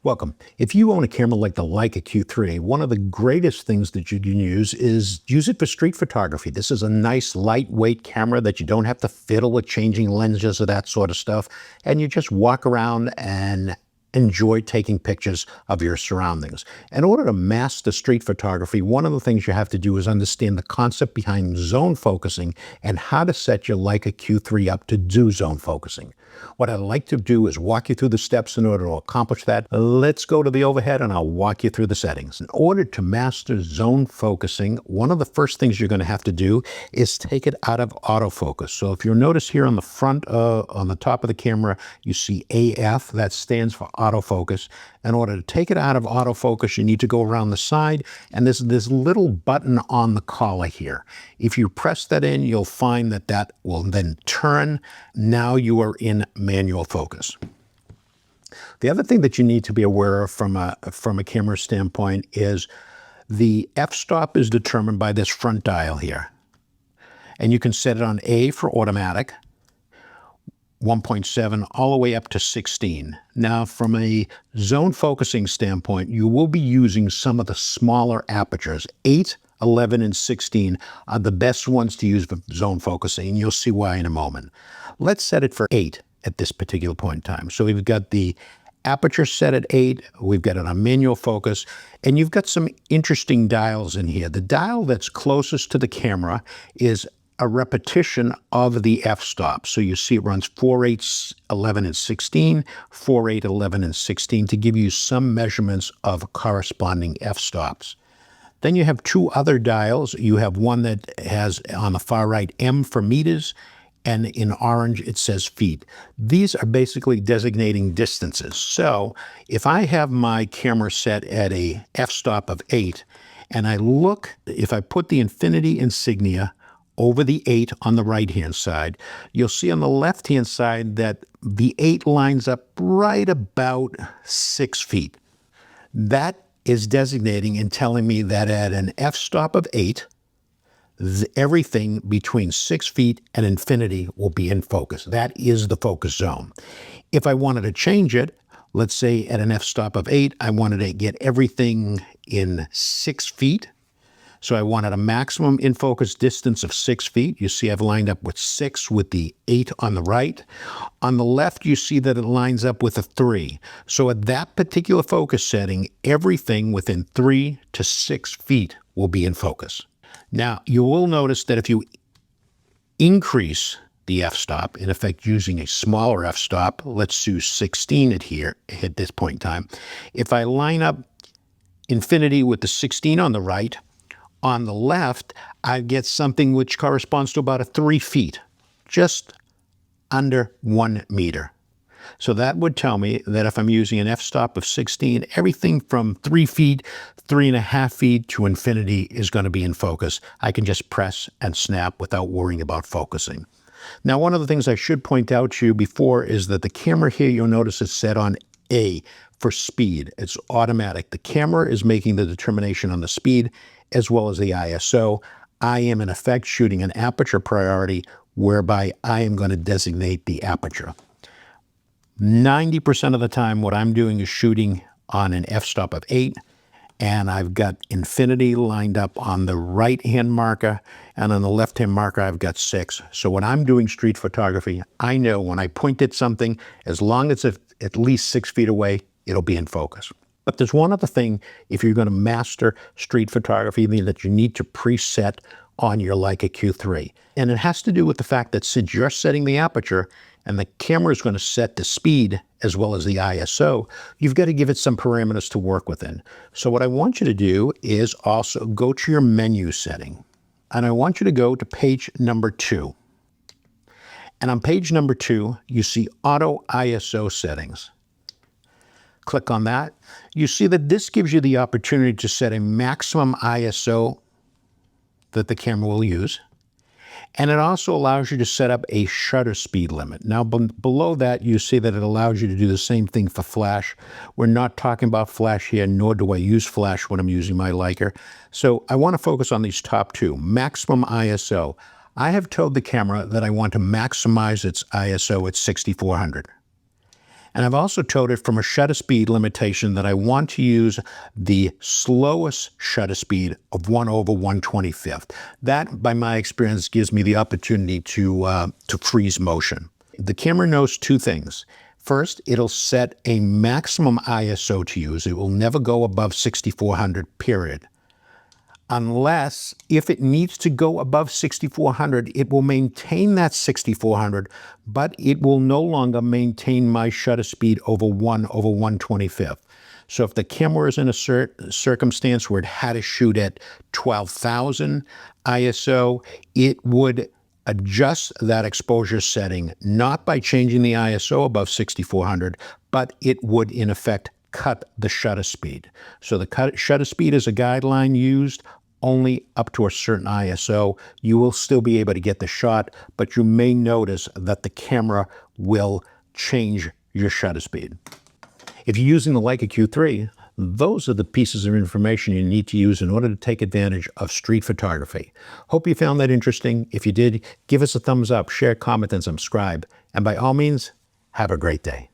Welcome. If you own a camera like the Leica Q3, one of the greatest things that you can use is use it for street photography. This is a nice lightweight camera that you don't have to fiddle with changing lenses or that sort of stuff. And you just walk around and enjoy taking pictures of your surroundings. In order to master street photography, one of the things you have to do is understand the concept behind zone focusing and how to set your Leica Q3 up to do zone focusing. What I'd like to do is walk you through the steps in order to accomplish that. Let's go to the overhead and I'll walk you through the settings. In order to master zone focusing, one of the first things you're going to have to do is take it out of autofocus. So if you'll notice here on the front, on the top of the camera, you see AF, that stands for autofocus. In order to take it out of autofocus, you need to go around the side, and there's this little button on the collar here. If you press that in, you'll find that that will then turn. Now you are in manual focus. The other thing that you need to be aware of from a camera standpoint is the f-stop is determined by this front dial here. And you can set it on A for automatic, 1.7 all the way up to 16. Now, from a zone focusing standpoint, you will be using some of the smaller apertures. 8, 11, and 16 are the best ones to use for zone focusing, and you'll see why in a moment. Let's set it for 8 at this particular point in time. So we've got the aperture set at 8, we've got it on manual focus, and you've got some interesting dials in here. The dial that's closest to the camera is a repetition of the f-stop. So you see it runs 4, 8, 11, and 16, 4, 8, 11, and 16 to give you some measurements of corresponding f-stops. Then you have two other dials. You have one that has on the far right M for meters, and in orange it says feet. These are basically designating distances. So if I have my camera set at a f-stop of 8, and I look, if I put the infinity insignia over the 8 on the right-hand side, you'll see on the left-hand side that the 8 lines up right about 6 feet. That is designating and telling me that at an f-stop of 8, everything between 6 feet and infinity will be in focus. That is the focus zone. If I wanted to change it, let's say at an f-stop of 8, I wanted to get everything in 6 feet. So I wanted a maximum in focus distance of 6 feet. You see I've lined up with 6 with the 8 on the right. On the left, you see that it lines up with a 3. So at that particular focus setting, everything within 3 to 6 feet will be in focus. Now, you will notice that if you increase the f-stop, in effect using a smaller f-stop, let's do 16 at this point in time. If I line up infinity with the 16 on the right, on the left, I get something which corresponds to about 3 feet, just under 1 meter. So that would tell me that if I'm using an f-stop of 16, everything from 3 feet, 3.5 feet to infinity is going to be in focus. I can just press and snap without worrying about focusing. Now, one of the things I should point out to you before is that the camera here, you'll notice is set on A for speed. It's automatic. The camera is making the determination on the speed as well as the ISO. I am in effect shooting an aperture priority whereby I am going to designate the aperture. 90% of the time what I'm doing is shooting on an f-stop of 8, and I've got infinity lined up on the right-hand marker, and on the left-hand marker I've got 6. So when I'm doing street photography, I know when I point at something, as long as it's at least 6 feet away, it'll be in focus. But there's one other thing, if you're going to master street photography, that you need to preset on your Leica Q3. And it has to do with the fact that since you're setting the aperture and the camera is going to set the speed as well as the ISO, you've got to give it some parameters to work within. So what I want you to do is also go to your menu setting. And I want you to go to page number 2. And on page number 2, you see Auto ISO Settings. Click on that. You see that this gives you the opportunity to set a maximum ISO that the camera will use. And it also allows you to set up a shutter speed limit. Now, below that, you see that it allows you to do the same thing for flash. We're not talking about flash here, nor do I use flash when I'm using my Leica. So I want to focus on these top two. Maximum ISO. I have told the camera that I want to maximize its ISO at 6400. And I've also told it from a shutter speed limitation that I want to use the slowest shutter speed of 1/125th. That, by my experience, gives me the opportunity to freeze motion. The camera knows two things. First, it'll set a maximum ISO to use. It will never go above 6400, period. Unless, if it needs to go above 6400, it will maintain that 6400, but it will no longer maintain my shutter speed over 1/125th. So if the camera is in a circumstance where it had to shoot at 12,000 ISO, it would adjust that exposure setting, not by changing the ISO above 6400, but it would, in effect, cut the shutter speed. So the shutter speed is a guideline used only up to a certain ISO. You will still be able to get the shot, but you may notice that the camera will change your shutter speed. If you're using the Leica Q3, those are the pieces of information you need to use in order to take advantage of street photography. Hope you found that interesting. If you did, give us a thumbs up, share, comment, and subscribe. And by all means, have a great day.